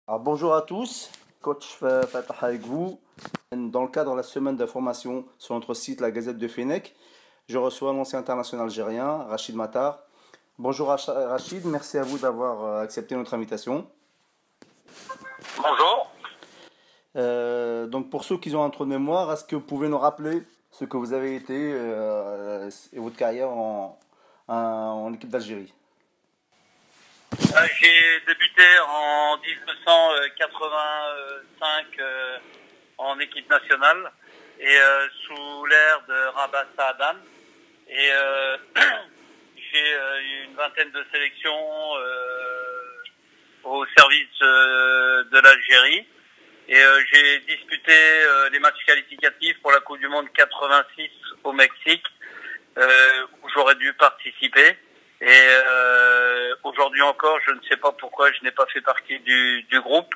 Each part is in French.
Alors, bonjour à tous, coach Fatah avec vous. Dans le cadre de la semaine d'information sur notre site La Gazette de Fennec, je reçois l'ancien international algérien, Rachid Matar. Bonjour Rachid, merci à vous d'avoir accepté notre invitation. Bonjour. Donc pour ceux qui ont un trou de mémoire, est-ce que vous pouvez nous rappeler ce que vous avez été et votre carrière en équipe d'Algérie? J'ai débuté en 1985 en équipe nationale et sous l'ère de Rabat Saadan. Et j'ai eu une vingtaine de sélections au service de l'Algérie. Et j'ai disputé les matchs qualificatifs pour la Coupe du Monde 86 au Mexique, où j'aurais dû participer. Et aujourd'hui encore, je ne sais pas pourquoi je n'ai pas fait partie du groupe.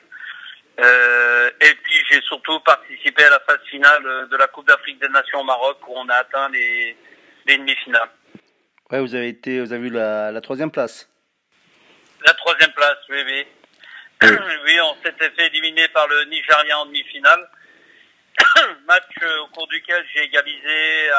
Et puis j'ai surtout participé à la phase finale de la Coupe d'Afrique des Nations au Maroc, où on a atteint les demi-finales. Ouais, vous avez eu la troisième place. La troisième place, oui, oui. Oui, on s'était fait éliminer par le Nigeria en demi-finale. Match au cours duquel j'ai égalisé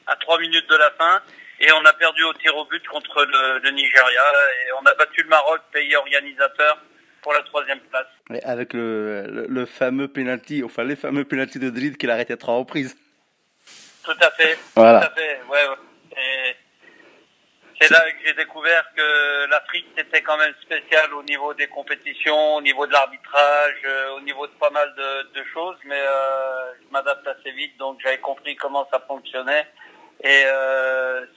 à 3 minutes de la fin. Et on a perdu au tir au but contre le Nigeria. Et on a battu le Maroc, pays organisateur, pour la troisième place. Et avec le fameux penalty, enfin les fameux penalty de Drill qu'il a arrêté 3 reprises. Tout à fait. Voilà. Tout à fait, ouais. Et c'est là que j'ai découvert que l'Afrique c'était quand même spécial au niveau des compétitions, au niveau de l'arbitrage, au niveau de pas mal de choses. Mais je m'adapte assez vite, donc j'avais compris comment ça fonctionnait. Et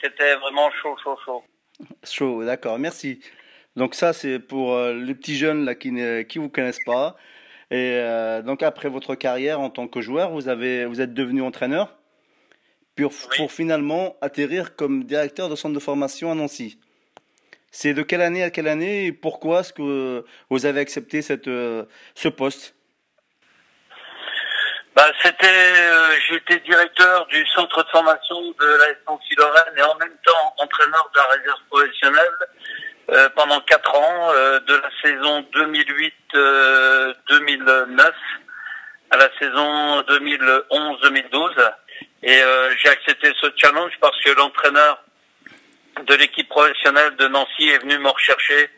c'était vraiment chaud. Chaud, d'accord, merci. Donc ça, c'est pour les petits jeunes là qui vous connaissent pas. Et donc après votre carrière en tant que joueur, vous êtes devenu entraîneur pour finalement atterrir comme directeur de centre de formation à Nancy. C'est de quelle année à quelle année et pourquoi est-ce que vous avez accepté ce poste? J'étais directeur du centre de formation de la Nancy-Lorraine et en même temps entraîneur de la réserve professionnelle pendant 4 ans, de la saison 2008-2009 à la saison 2011-2012. Et j'ai accepté ce challenge parce que l'entraîneur de l'équipe professionnelle de Nancy est venu me rechercher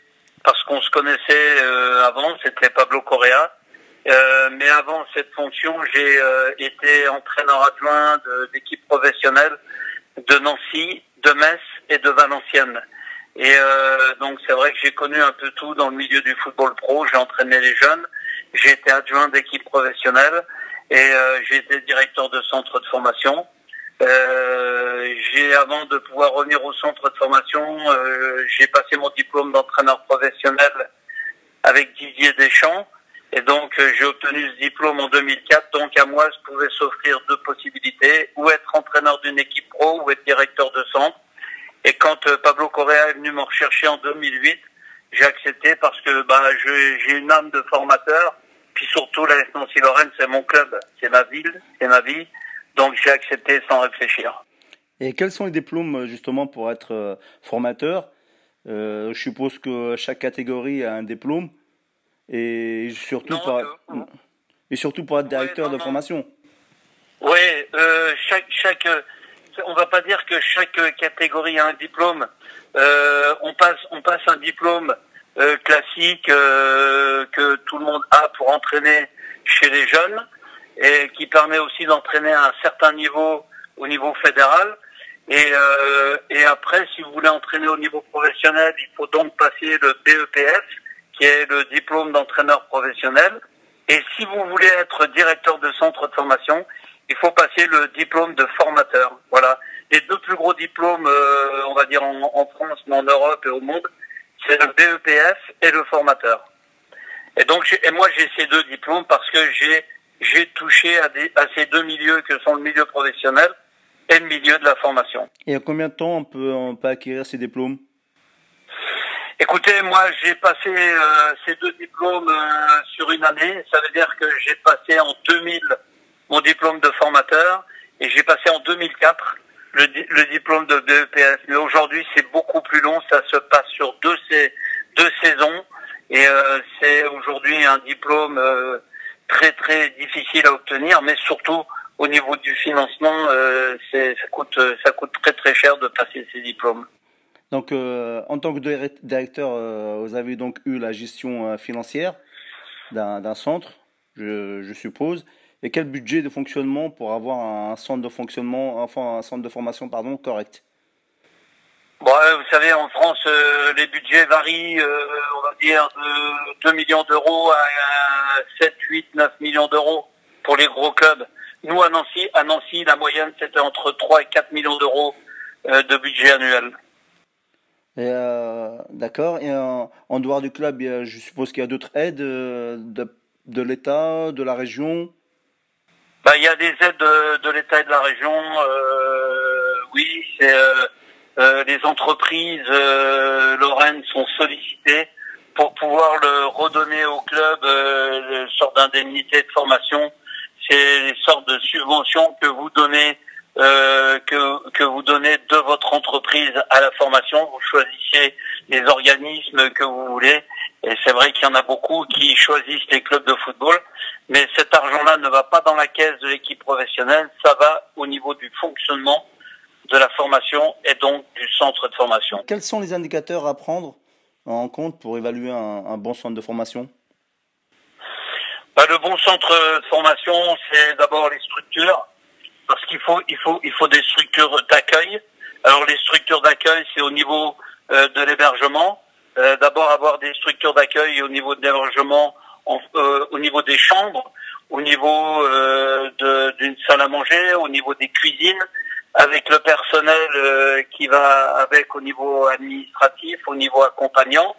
parce qu'on se connaissait avant, c'était Pablo Correa. Mais avant cette fonction, j'ai été entraîneur adjoint d'équipe professionnelle de Nancy, de Metz et de Valenciennes. Et donc c'est vrai que j'ai connu un peu tout dans le milieu du football pro. J'ai entraîné les jeunes, j'ai été adjoint d'équipe professionnelle et j'ai été directeur de centre de formation. Avant de pouvoir revenir au centre de formation, j'ai passé mon diplôme d'entraîneur professionnel avec Didier Deschamps. Et donc, j'ai obtenu ce diplôme en 2004. Donc, à moi, je pouvais s'offrir 2 possibilités, ou être entraîneur d'une équipe pro, ou être directeur de centre. Et quand Pablo Correa est venu me rechercher en 2008, j'ai accepté parce que j'ai une âme de formateur. Puis surtout, la Nancy-Lorraine, c'est mon club, c'est ma ville, c'est ma vie. Donc, j'ai accepté sans réfléchir. Et quels sont les diplômes justement pour être formateur? Je suppose que chaque catégorie a un diplôme. Et surtout, pour être directeur de formation. Oui, on va pas dire que chaque catégorie a un diplôme. On passe un diplôme classique que tout le monde a pour entraîner chez les jeunes et qui permet aussi d'entraîner à un certain niveau au niveau fédéral. Et après, si vous voulez entraîner au niveau professionnel, il faut donc passer le BEPF, qui est le diplôme d'entraîneur professionnel. Et si vous voulez être directeur de centre de formation, il faut passer le diplôme de formateur. Voilà. Les 2 plus gros diplômes, on va dire en France, mais en Europe et au monde, c'est le BEPF et le formateur. Et donc, moi, j'ai ces 2 diplômes parce que j'ai touché à ces 2 milieux que sont le milieu professionnel et le milieu de la formation. Et en combien de temps on peut acquérir ces diplômes? Écoutez, moi j'ai passé ces 2 diplômes sur une année. Ça veut dire que j'ai passé en 2000 mon diplôme de formateur et j'ai passé en 2004 le diplôme de BEPS. Mais aujourd'hui c'est beaucoup plus long, ça se passe sur deux saisons et c'est aujourd'hui un diplôme très très difficile à obtenir, mais surtout au niveau du financement, ça coûte très très cher de passer ces diplômes. Donc, en tant que directeur, vous avez donc eu la gestion financière d'un centre, je suppose. Et quel budget de fonctionnement pour avoir un centre de fonctionnement, enfin un centre de formation, pardon, correct? Bon, vous savez, en France, les budgets varient, on va dire, de 2 millions d'euros à 7, 8, 9 millions d'euros pour les gros clubs. Nous, à Nancy, la moyenne, c'était entre 3 et 4 millions d'euros de budget annuel. Et, d'accord. Et en dehors du club, je suppose qu'il y a d'autres aides de l'État, de la région. Bah, il y a des aides de l'État et de la région. Oui, c'est les entreprises lorraines sont sollicitées pour pouvoir le redonner au club, une sorte d'indemnité de formation. C'est les sortes de subventions que vous donnez que vous donnez de votre entreprise à la formation. Vous choisissez les organismes que vous voulez. Et c'est vrai qu'il y en a beaucoup qui choisissent les clubs de football. Mais cet argent-là ne va pas dans la caisse de l'équipe professionnelle. Ça va au niveau du fonctionnement de la formation et donc du centre de formation. Quels sont les indicateurs à prendre en compte pour évaluer un bon centre de formation? Bah, le bon centre de formation, c'est d'abord les structures. Parce qu'il faut des structures d'accueil. Alors les structures d'accueil, c'est au niveau de l'hébergement. D'abord avoir des structures d'accueil au niveau de l'hébergement, au niveau des chambres, au niveau d'une salle à manger, au niveau des cuisines, avec le personnel qui va avec au niveau administratif, au niveau accompagnant.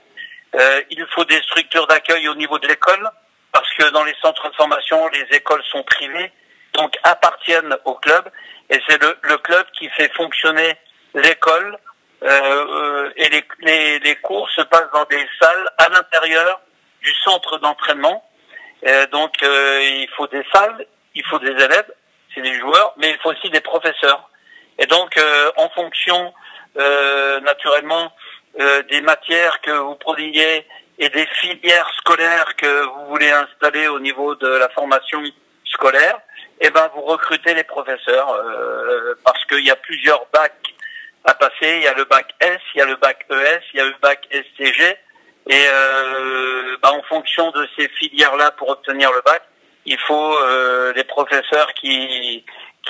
Il faut des structures d'accueil au niveau de l'école, parce que dans les centres de formation, les écoles sont privées, donc appartiennent au club, et c'est le club qui fait fonctionner l'école, et les cours se passent dans des salles à l'intérieur du centre d'entraînement. Donc il faut des salles, il faut des élèves, c'est des joueurs, mais il faut aussi des professeurs. Et donc en fonction naturellement des matières que vous prodiguez et des filières scolaires que vous voulez installer au niveau de la formation scolaire, eh ben vous recrutez les professeurs parce qu'il y a plusieurs bacs à passer. Il y a le bac S, il y a le bac ES, il y a le bac STG, et en fonction de ces filières-là, pour obtenir le bac, il faut des professeurs qui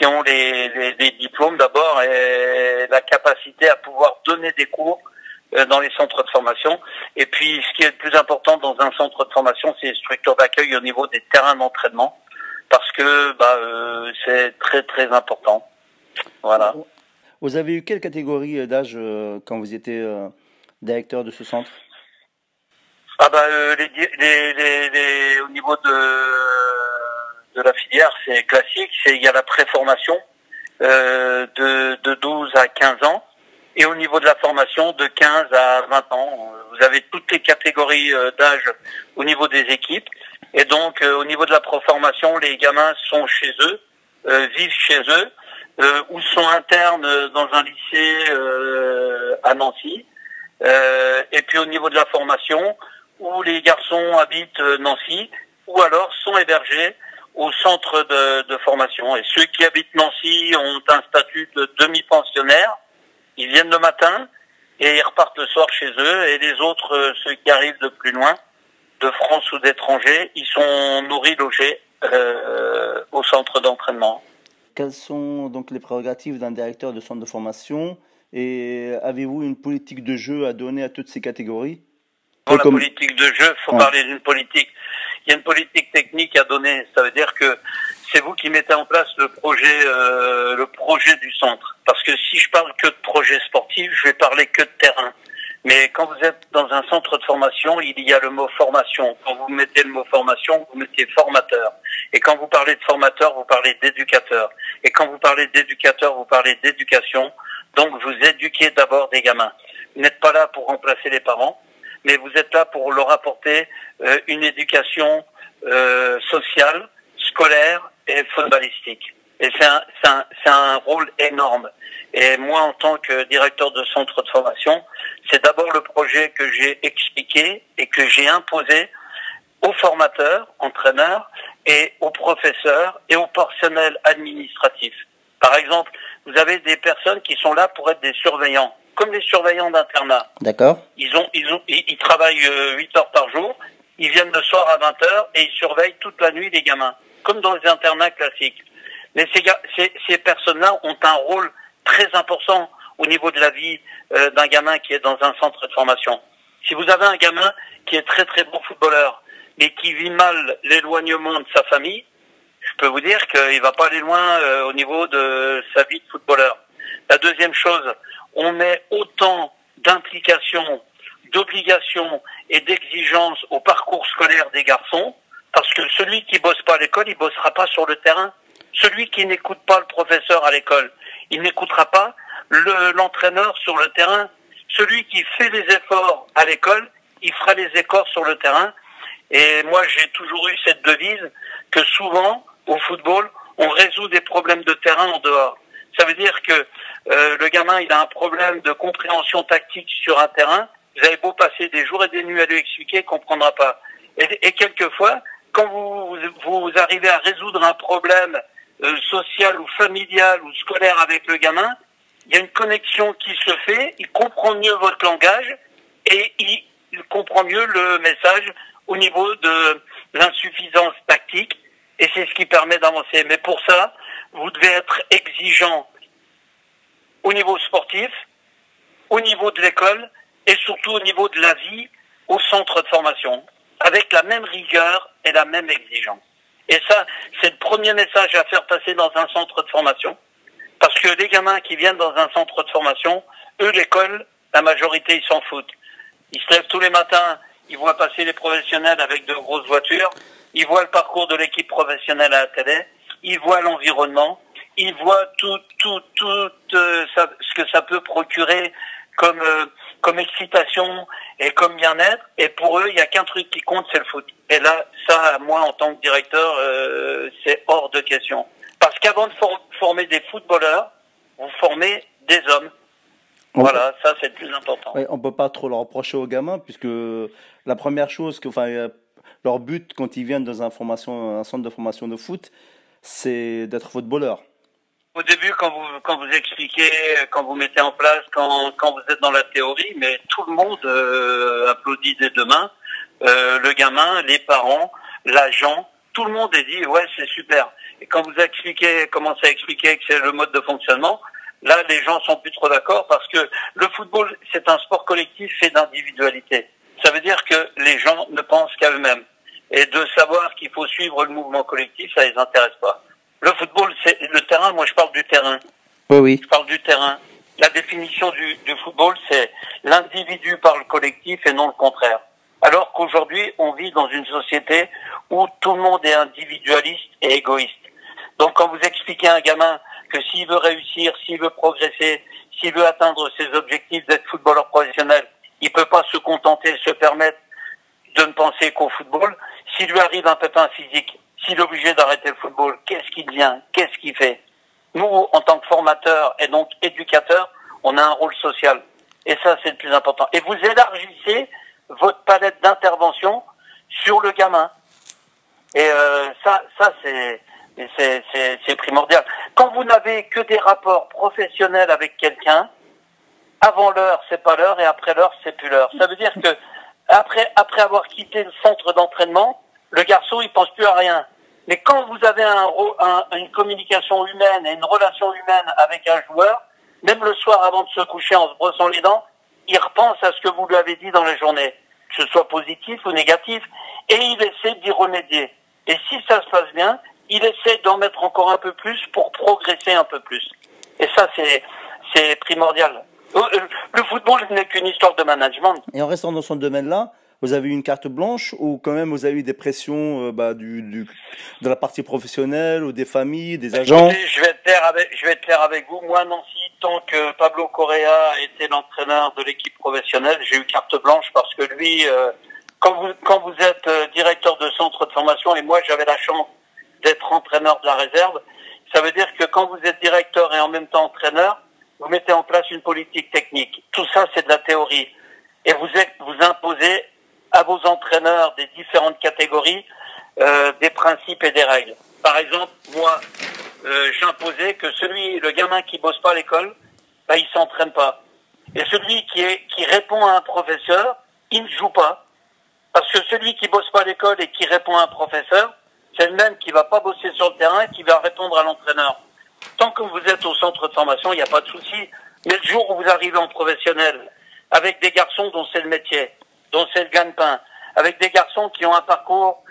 ont des diplômes d'abord et la capacité à pouvoir donner des cours dans les centres de formation. Et puis, ce qui est le plus important dans un centre de formation, c'est les structures d'accueil au niveau des terrains d'entraînement, parce que c'est très très important. Voilà. Vous avez eu quelle catégorie d'âge quand vous étiez directeur de ce centre? Ah au niveau de la filière, c'est classique. Il y a la préformation de 12 à 15 ans, et au niveau de la formation de 15 à 20 ans. Vous avez toutes les catégories d'âge au niveau des équipes. Et donc, au niveau de la préformation, les gamins sont chez eux, vivent chez eux, ou sont internes dans un lycée à Nancy. Et puis au niveau de la formation, où les garçons habitent Nancy, ou alors sont hébergés au centre de formation. Et ceux qui habitent Nancy ont un statut de demi-pensionnaire. Ils viennent le matin et ils repartent le soir chez eux. Et les autres, ceux qui arrivent de plus loin, de France ou d'étrangers, ils sont nourris, logés au centre d'entraînement. Quelles sont donc les prérogatives d'un directeur de centre de formation, et avez-vous une politique de jeu à donner à toutes ces catégories? Pour la politique de jeu, il faut parler d'une politique. Il y a une politique technique à donner. Ça veut dire que c'est vous qui mettez en place le projet du centre. Parce que si je parle que de projet sportif, je vais parler que de terrain. Mais quand vous êtes dans un centre de formation, il y a le mot formation. Quand vous mettez le mot formation, vous mettez formateur. Et quand vous parlez de formateur, vous parlez d'éducateur. Et quand vous parlez d'éducateur, vous parlez d'éducation. Donc vous éduquez d'abord des gamins. Vous n'êtes pas là pour remplacer les parents, mais vous êtes là pour leur apporter une éducation sociale, scolaire et footballistique. Et c'est un rôle énorme. Et moi, en tant que directeur de centre de formation, c'est d'abord le projet que j'ai expliqué et que j'ai imposé aux formateurs, entraîneurs, et aux professeurs et au personnel administratif. Par exemple, vous avez des personnes qui sont là pour être des surveillants, comme les surveillants d'internat. D'accord. Ils travaillent 8 heures par jour, ils viennent le soir à 20 heures et ils surveillent toute la nuit les gamins, comme dans les internats classiques. Mais ces personnes-là ont un rôle très important au niveau de la vie d'un gamin qui est dans un centre de formation. Si vous avez un gamin qui est très très bon footballeur, mais qui vit mal l'éloignement de sa famille, je peux vous dire qu'il va pas aller loin au niveau de sa vie de footballeur. La deuxième chose, on met autant d'implications, d'obligations et d'exigences au parcours scolaire des garçons, parce que celui qui bosse pas à l'école, il bossera pas sur le terrain. Celui qui n'écoute pas le professeur à l'école, il n'écoutera pas l'entraîneur sur le terrain. Celui qui fait les efforts à l'école, il fera les efforts sur le terrain. Et moi, j'ai toujours eu cette devise que souvent, au football, on résout des problèmes de terrain en dehors. Ça veut dire que le gamin, il a un problème de compréhension tactique sur un terrain. Vous avez beau passer des jours et des nuits à lui expliquer, il comprendra pas. Et quelquefois, quand vous arrivez à résoudre un problème social ou familial ou scolaire avec le gamin, il y a une connexion qui se fait, il comprend mieux votre langage et il comprend mieux le message au niveau de l'insuffisance tactique, et c'est ce qui permet d'avancer. Mais pour ça, vous devez être exigeant au niveau sportif, au niveau de l'école et surtout au niveau de la vie au centre de formation, avec la même rigueur et la même exigence. Et ça, c'est le premier message à faire passer dans un centre de formation, parce que les gamins qui viennent dans un centre de formation, eux, l'école, la majorité, ils s'en foutent. Ils se lèvent tous les matins, ils voient passer les professionnels avec de grosses voitures, ils voient le parcours de l'équipe professionnelle à la télé, ils voient l'environnement, ils voient tout ce que ça peut procurer comme excitation et comme bien-être. Et pour eux, il n'y a qu'un truc qui compte, c'est le foot. Et là, ça, moi, en tant que directeur, c'est hors de question. Parce qu'avant de former des footballeurs, vous formez des hommes. Voilà, ça c'est le plus important. Ouais, on peut pas trop le reprocher aux gamins, puisque la première chose leur but quand ils viennent dans un centre de formation de foot, c'est d'être footballeur. Au début, quand vous expliquez, quand vous mettez en place, quand vous êtes dans la théorie, mais tout le monde applaudit des deux mains. Le gamin, les parents, l'agent, tout le monde est dit ouais c'est super. Et quand vous commencez à expliquer que c'est le mode de fonctionnement, là les gens sont plus trop d'accord, parce que le football c'est un sport collectif fait d'individualité. Ça veut dire que les gens ne pensent qu'à eux-mêmes. Et de savoir qu'il faut suivre le mouvement collectif, ça les intéresse pas. Le football, c'est le terrain. Moi, je parle du terrain. Oui. Je parle du terrain. La définition du football, c'est l'individu par le collectif et non le contraire. Alors qu'aujourd'hui, on vit dans une société où tout le monde est individualiste et égoïste. Donc, quand vous expliquez à un gamin que s'il veut réussir, s'il veut progresser, s'il veut atteindre ses objectifs d'être footballeur professionnel, il peut pas se contenter, se permettre de ne penser qu'au football. S'il lui arrive un pépin physique, s'il est obligé d'arrêter le football, qu'est-ce qu'il devient? Qu'est-ce qu'il fait? Nous, en tant que formateurs et donc éducateurs, on a un rôle social. Et ça, c'est le plus important. Et vous élargissez votre palette d'intervention sur le gamin. Et ça c'est primordial. Quand vous n'avez que des rapports professionnels avec quelqu'un, avant l'heure, c'est pas l'heure, et après l'heure, c'est plus l'heure. Ça veut dire que après avoir quitté le centre d'entraînement, le garçon, il pense plus à rien. Mais quand vous avez une communication humaine et une relation humaine avec un joueur, même le soir avant de se coucher en se brossant les dents, il repense à ce que vous lui avez dit dans la journée, que ce soit positif ou négatif, et il essaie d'y remédier. Et si ça se passe bien, il essaie d'en mettre encore un peu plus pour progresser un peu plus. Et ça, c'est primordial. Le football n'est qu'une histoire de management. Et en restant dans ce domaine-là, vous avez eu une carte blanche ou quand même vous avez eu des pressions de la partie professionnelle ou des familles, des agents? Écoutez, je vais être clair avec vous. Moi, Nancy, tant que Pablo Correa était l'entraîneur de l'équipe professionnelle, j'ai eu carte blanche parce que lui, quand vous êtes directeur de centre de formation, et moi j'avais la chance d'être entraîneur de la réserve, ça veut dire que quand vous êtes directeur et en même temps entraîneur, vous mettez en place une politique technique. Tout ça, c'est de la théorie. Et vous imposez à vos entraîneurs des différentes catégories des principes et des règles. Par exemple, moi, j'imposais que le gamin qui bosse pas à l'école, bah, il s'entraîne pas. Et celui qui répond à un professeur, il ne joue pas. Parce que celui qui bosse pas à l'école et qui répond à un professeur, c'est le même qui va pas bosser sur le terrain et qui va répondre à l'entraîneur. Tant que vous êtes au centre de formation, il n'y a pas de souci. Mais le jour où vous arrivez en professionnel, avec des garçons dont c'est le métier, dont c'est le gagne-pain, avec des garçons qui ont un parcours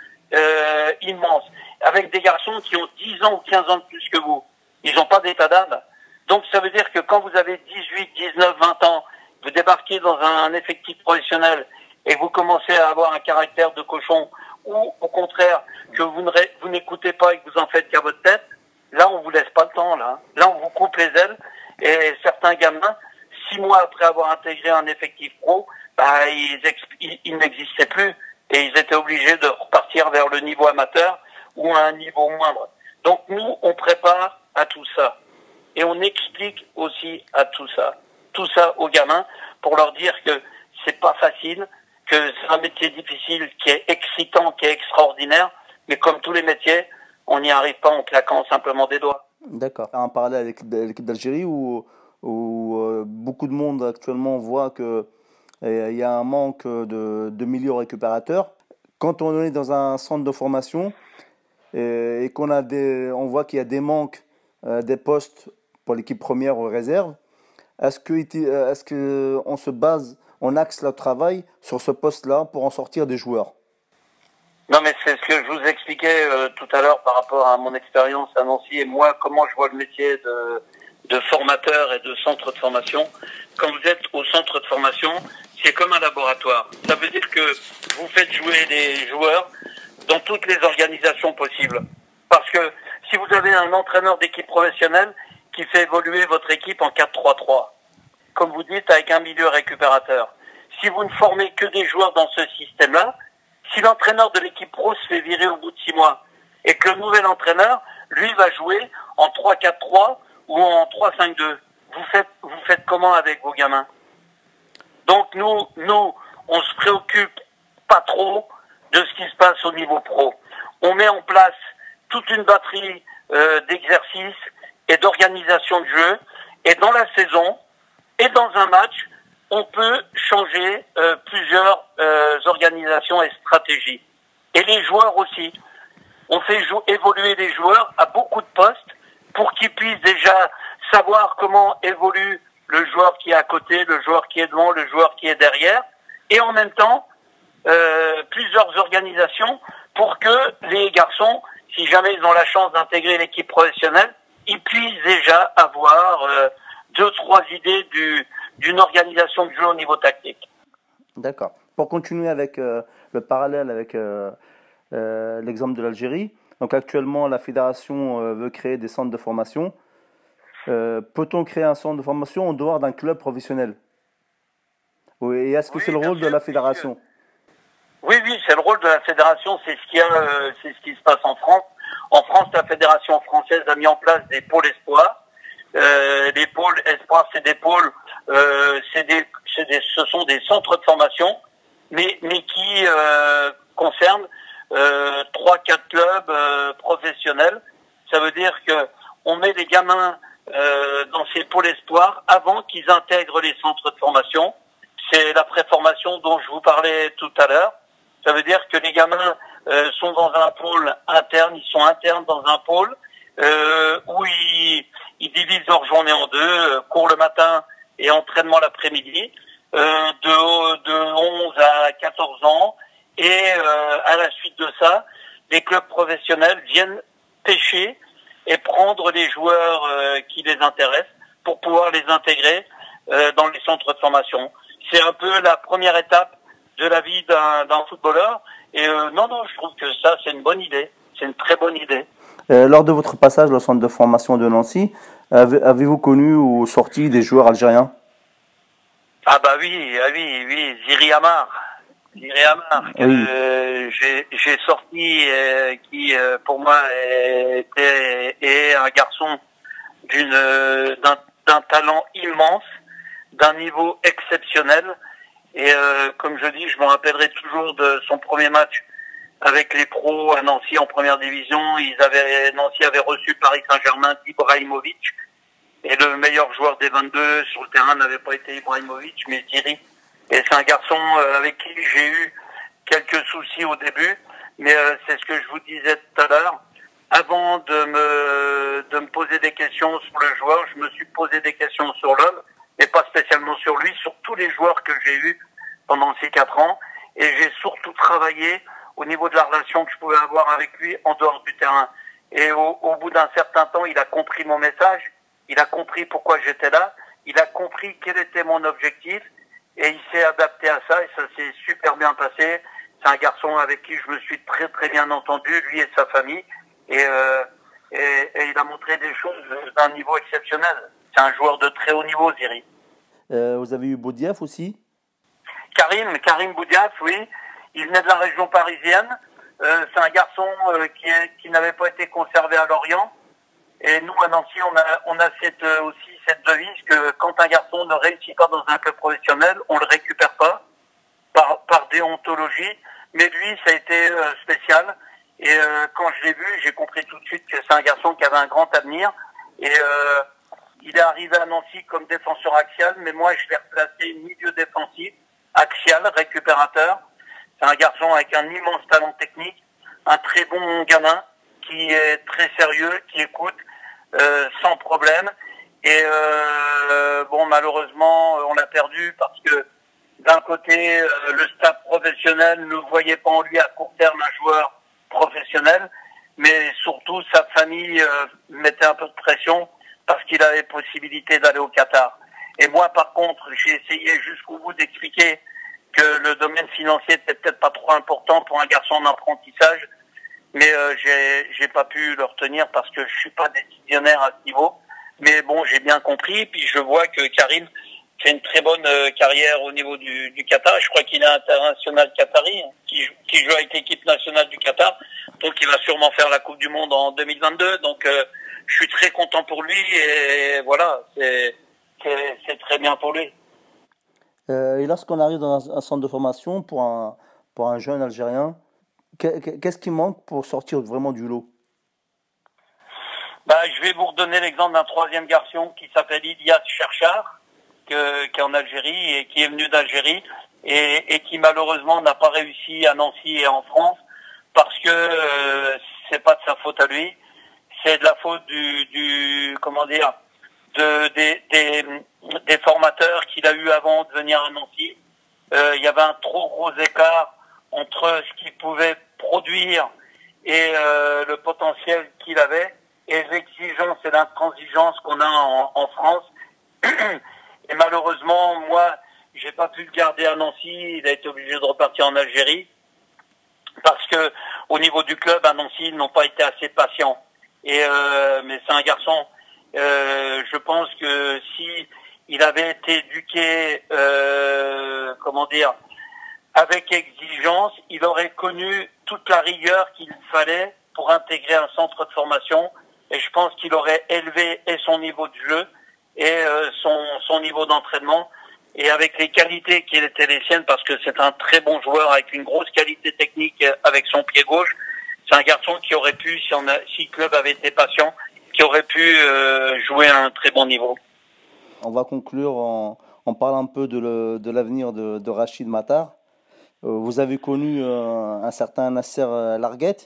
immense, avec des garçons qui ont 10 ans ou 15 ans de plus que vous, ils n'ont pas d'état d'âme. Donc ça veut dire que quand vous avez 18, 19, 20 ans, vous débarquez dans un effectif professionnel et vous commencez à avoir un caractère de cochon, ou au contraire que vous n'écoutez pas et que vous en faites qu'à votre tête, là on vous laisse pas le temps, là on vous coupe les ailes. Et certains gamins, 6 mois après avoir intégré un effectif pro, bah, ils n'existaient plus et ils étaient obligés de repartir vers le niveau amateur ou à un niveau moindre. Donc nous, on prépare à tout ça et on explique aussi à tout ça aux gamins pour leur dire que c'est pas facile, que c'est un métier difficile, qui est excitant, qui est extraordinaire, mais comme tous les métiers, on n'y arrive pas en claquant simplement des doigts. D'accord. Un parallèle avec l'équipe d'Algérie où beaucoup de monde actuellement voit que il y a un manque de milieux récupérateurs. Quand on est dans un centre de formation et on voit qu'il y a des manques des postes pour l'équipe première ou réserve, est-ce que on axe le travail sur ce poste-là pour en sortir des joueurs? Non, mais c'est ce que je vous expliquais tout à l'heure par rapport à mon expérience à Nancy et moi, comment je vois le métier de formateur et de centre de formation. Quand vous êtes au centre de formation, c'est comme un laboratoire. Ça veut dire que vous faites jouer les joueurs dans toutes les organisations possibles. Parce que si vous avez un entraîneur d'équipe professionnelle qui fait évoluer votre équipe en 4-3-3, comme vous dites, avec un milieu récupérateur, si vous ne formez que des joueurs dans ce système-là, si l'entraîneur de l'équipe pro se fait virer au bout de 6 mois et que le nouvel entraîneur, lui, va jouer en 3-4-3 ou en 3-5-2, vous faites comment avec vos gamins? Donc nous, on se préoccupe pas trop de ce qui se passe au niveau pro. On met en place toute une batterie d'exercices et d'organisation de jeu. Et dans la saison et dans un match, on peut changer plusieurs organisations et stratégies. Et les joueurs aussi. On fait évoluer les joueurs à beaucoup de postes pour qu'ils puissent déjà savoir comment évolue le joueur qui est à côté, le joueur qui est devant, le joueur qui est derrière. Et en même temps, plusieurs organisations pour que les garçons, si jamais ils ont la chance d'intégrer l'équipe professionnelle, ils puissent déjà avoir 2-3 idées d'une organisation de jeu au niveau tactique. D'accord. Pour continuer avec le parallèle avec l'exemple de l'Algérie, donc actuellement la fédération veut créer des centres de formation. Peut-on créer un centre de formation en dehors d'un club professionnel? Oui, et est-ce que c'est le rôle de la fédération? Oui, c'est le rôle de la fédération, c'est ce qui se passe en France. En France, la fédération française a mis en place des pôles espoirs. Les pôles espoirs, c'est des pôles, ce sont des centres de formation, mais qui concernent 3-4 clubs professionnels. Ça veut dire que on met les gamins dans ces pôles espoirs avant qu'ils intègrent les centres de formation. C'est la préformation dont je vous parlais tout à l'heure. Ça veut dire que les gamins sont dans un pôle interne, ils sont internes dans un pôle où ils divisent leur journée en deux, cours le matin et entraînement l'après-midi, de 11 à 14 ans. Et à la suite de ça, les clubs professionnels viennent pêcher et prendre les joueurs qui les intéressent pour pouvoir les intégrer dans les centres de formation. C'est un peu la première étape de la vie d'un footballeur. Et non, je trouve que ça, c'est une bonne idée. C'est une très bonne idée. Lors de votre passage au centre de formation de Nancy, avez-vous connu ou sorti des joueurs algériens? Ah bah oui, Ziri Amar. Oui. J'ai sorti, qui pour moi est un garçon d'un talent immense, d'un niveau exceptionnel. Et comme je dis, je me rappellerai toujours de son premier match avec les pros à Nancy en première division. Nancy avait reçu Paris Saint-Germain d'Ibrahimovic. Et le meilleur joueur des 22 sur le terrain n'avait pas été Ibrahimovic, mais Thierry. Et c'est un garçon avec qui j'ai eu quelques soucis au début. Mais c'est ce que je vous disais tout à l'heure. Avant de me poser des questions sur le joueur, je me suis posé des questions sur l'homme, mais pas spécialement sur lui, sur tous les joueurs que j'ai eus pendant ces 4 ans. Et j'ai surtout travaillé au niveau de la relation que je pouvais avoir avec lui en dehors du terrain. Et au bout d'un certain temps, il a compris mon message, il a compris pourquoi j'étais là, il a compris quel était mon objectif, et il s'est adapté à ça, et ça s'est super bien passé. C'est un garçon avec qui je me suis très très bien entendu, lui et sa famille, et il a montré des choses d'un niveau exceptionnel. C'est un joueur de très haut niveau, Ziri. Vous avez eu Boudiaf aussi? Karim Boudiaf, oui. Il venait de la région parisienne. C'est un garçon qui n'avait pas été conservé à Lorient. Et nous, à Nancy, on a aussi cette devise que quand un garçon ne réussit pas dans un club professionnel, on le récupère pas par déontologie. Mais lui, ça a été spécial. Et quand je l'ai vu, j'ai compris tout de suite que c'est un garçon qui avait un grand avenir. Et il est arrivé à Nancy comme défenseur axial, mais moi, je l'ai replacé milieu défensif, axial, récupérateur. C'est un garçon avec un immense talent technique, un très bon gamin, qui est très sérieux, qui écoute sans problème. Et bon, malheureusement, on l'a perdu parce que d'un côté, le staff professionnel ne voyait pas en lui à court terme un joueur professionnel, mais surtout sa famille mettait un peu de pression parce qu'il avait possibilité d'aller au Qatar. Et moi, par contre, j'ai essayé jusqu'au bout d'expliquer que le domaine financier était peut-être pas trop important pour un garçon en apprentissage, mais j'ai pas pu le retenir parce que je suis pas décisionnaire à ce niveau. Mais bon, j'ai bien compris, puis je vois que Karim fait une très bonne carrière au niveau du Qatar. Je crois qu'il est international qatari, qui joue avec l'équipe nationale du Qatar, donc il va sûrement faire la Coupe du Monde en 2022. Donc je suis très content pour lui et voilà, c'est très bien pour lui. Et lorsqu'on arrive dans un centre de formation pour un jeune Algérien, qu'est-ce qui manque pour sortir vraiment du lot? Je vais vous redonner l'exemple d'un troisième garçon qui s'appelle Ilyas Cherchar, qui est en Algérie et qui est venu d'Algérie et qui malheureusement n'a pas réussi à Nancy et en France parce que c'est pas de sa faute à lui, c'est de la faute des formateurs qu'il a eu avant de venir à Nancy. Il y avait un trop gros écart entre ce qu'il pouvait produire et le potentiel qu'il avait et l'exigence et l'intransigeance qu'on a en France. Et malheureusement, moi, j'ai pas pu le garder à Nancy. Il a été obligé de repartir en Algérie parce que au niveau du club à Nancy, ils n'ont pas été assez patients. Et mais c'est un garçon. Je pense que si il avait été éduqué, avec exigence, il aurait connu toute la rigueur qu'il fallait pour intégrer un centre de formation. Et je pense qu'il aurait élevé et son niveau de jeu et son niveau d'entraînement. Et avec les qualités qui étaient les siennes, parce que c'est un très bon joueur avec une grosse qualité technique avec son pied gauche. C'est un garçon qui aurait pu, si le club avait été patient, qui aurait pu jouer à un très bon niveau. On va conclure en parlant un peu de l'avenir de Rachid Matar. Vous avez connu un certain Nasser Larguet,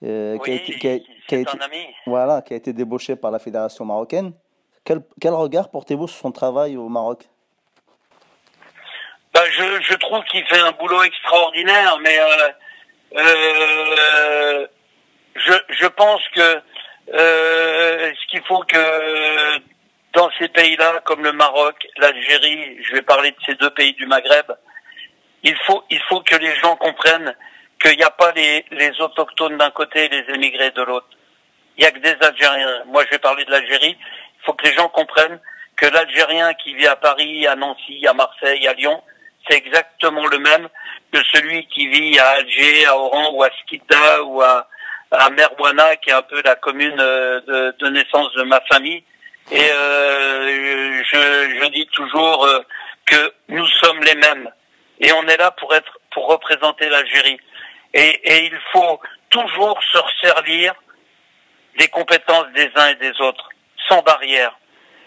qui a été débauché par la fédération marocaine. Quel regard portez-vous sur son travail au Maroc? Je trouve qu'il fait un boulot extraordinaire, mais je pense que ce qu'il faut que dans ces pays-là, comme le Maroc, l'Algérie, je vais parler de ces deux pays du Maghreb, il faut que les gens comprennent qu'il n'y a pas les autochtones d'un côté et les émigrés de l'autre. Il n'y a que des Algériens. Moi, je vais parler de l'Algérie. Il faut que les gens comprennent que l'Algérien qui vit à Paris, à Nancy, à Marseille, à Lyon, c'est exactement le même que celui qui vit à Alger, à Oran ou à Skikda ou à Merwana, qui est un peu la commune de naissance de ma famille. Et je dis toujours que nous sommes les mêmes et on est là pour représenter l'Algérie. Et il faut toujours se resservir des compétences des uns et des autres, sans barrière.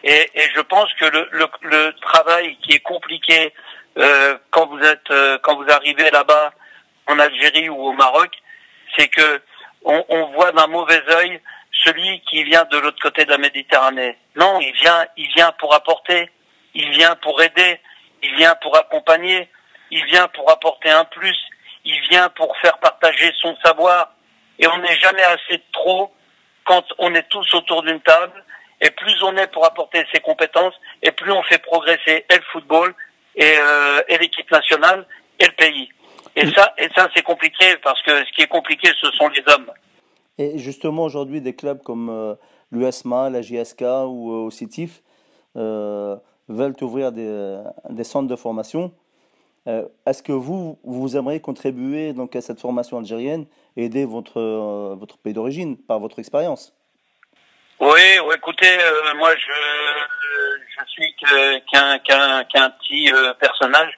Et je pense que le travail qui est compliqué quand vous arrivez là-bas en Algérie ou au Maroc, c'est que on voit d'un mauvais œil celui qui vient de l'autre côté de la Méditerranée. Non, il vient pour apporter, il vient pour aider, il vient pour accompagner, il vient pour apporter un plus, il vient pour faire partager son savoir. Et on n'est jamais assez de trop quand on est tous autour d'une table. Et plus on est pour apporter ses compétences, et plus on fait progresser et le football, et l'équipe nationale, et le pays. Et ça c'est compliqué, parce que ce qui est compliqué, ce sont les hommes. Et justement, aujourd'hui, des clubs comme l'USMA, la JSK ou au CITIF veulent ouvrir des centres de formation. Est-ce que vous aimeriez contribuer donc, à cette formation algérienne et aider votre pays d'origine par votre expérience? Oui, écoutez, moi je suis qu'un petit personnage.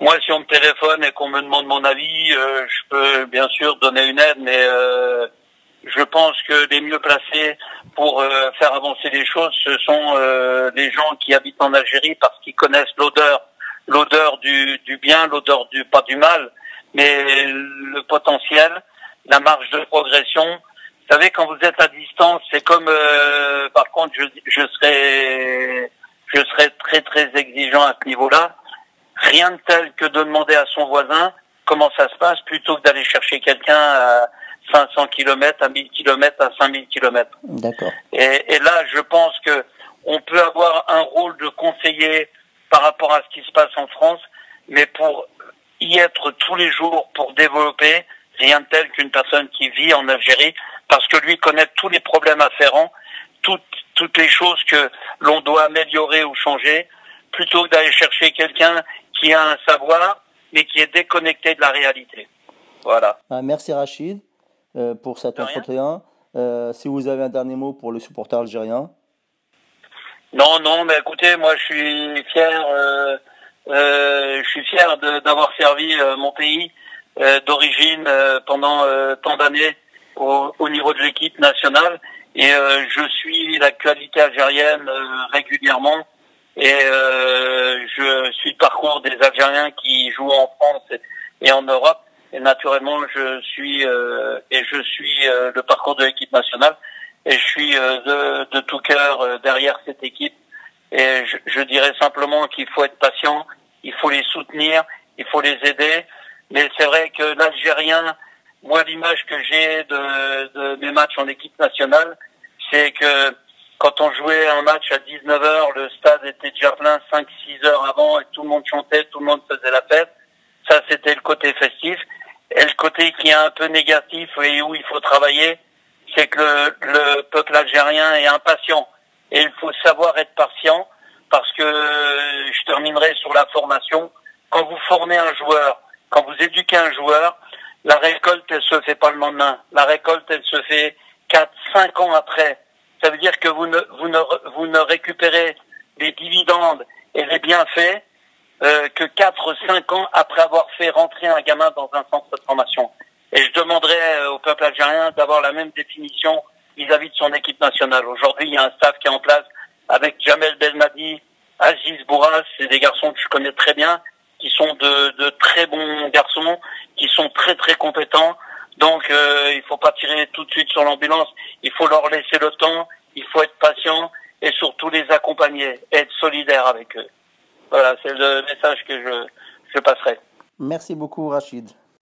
Moi, si on me téléphone et qu'on me demande mon avis, je peux bien sûr donner une aide, mais je pense que les mieux placés pour faire avancer les choses, ce sont les gens qui habitent en Algérie parce qu'ils connaissent l'odeur du bien, l'odeur pas du mal, mais le potentiel, la marge de progression. Vous savez, quand vous êtes à distance, c'est comme, par contre, je serais très très exigeant à ce niveau-là. Rien de tel que de demander à son voisin comment ça se passe, plutôt que d'aller chercher quelqu'un à 500 km, à 1000 km, à 5000 km. D'accord. Et là, je pense que on peut avoir un rôle de conseiller par rapport à ce qui se passe en France, mais pour y être tous les jours, pour développer, rien de tel qu'une personne qui vit en Algérie, parce que lui connaît tous les problèmes afférents, toutes les choses que l'on doit améliorer ou changer, plutôt que d'aller chercher quelqu'un qui a un savoir, mais qui est déconnecté de la réalité. Voilà. Merci Rachid pour cet entretien. Si vous avez un dernier mot pour le supporter algérien. Non, mais écoutez, moi je suis fier d'avoir servi mon pays d'origine pendant tant d'années au niveau de l'équipe nationale, et je suis l'actualité algérienne régulièrement, et je suis le parcours des Algériens qui jouent en France et en Europe, et naturellement je suis le parcours de l'équipe nationale, et je suis de tout cœur derrière cette équipe. Et je dirais simplement qu'il faut être patient, il faut les soutenir, il faut les aider. Mais c'est vrai que l'Algérien, moi l'image que j'ai de mes matchs en équipe nationale, c'est que quand on jouait un match à 19h, le stade était déjà plein 5-6 heures avant, et tout le monde chantait, tout le monde faisait la fête. Ça, c'était le côté festif. Et le côté qui est un peu négatif et où il faut travailler, c'est que le peuple algérien est impatient. Et il faut savoir être patient, parce que je terminerai sur la formation. Quand vous formez un joueur, quand vous éduquez un joueur, la récolte, elle se fait pas le lendemain. La récolte, elle se fait 4-5 ans après. Ça veut dire que vous ne récupérez les dividendes et les bienfaits que 4-5 ans après avoir fait rentrer un gamin dans un centre de formation. Et je demanderais au peuple algérien d'avoir la même définition vis-à-vis de son équipe nationale. Aujourd'hui, il y a un staff qui est en place avec Jamel Belmadi, Aziz Bourras, c'est des garçons que je connais très bien, qui sont de très bons garçons, qui sont très très compétents. Donc il faut pas tirer tout de suite sur l'ambulance, il faut leur laisser le temps, il faut être patient et surtout les accompagner, être solidaire avec eux. Voilà, c'est le message que je passerai. Merci beaucoup Rachid.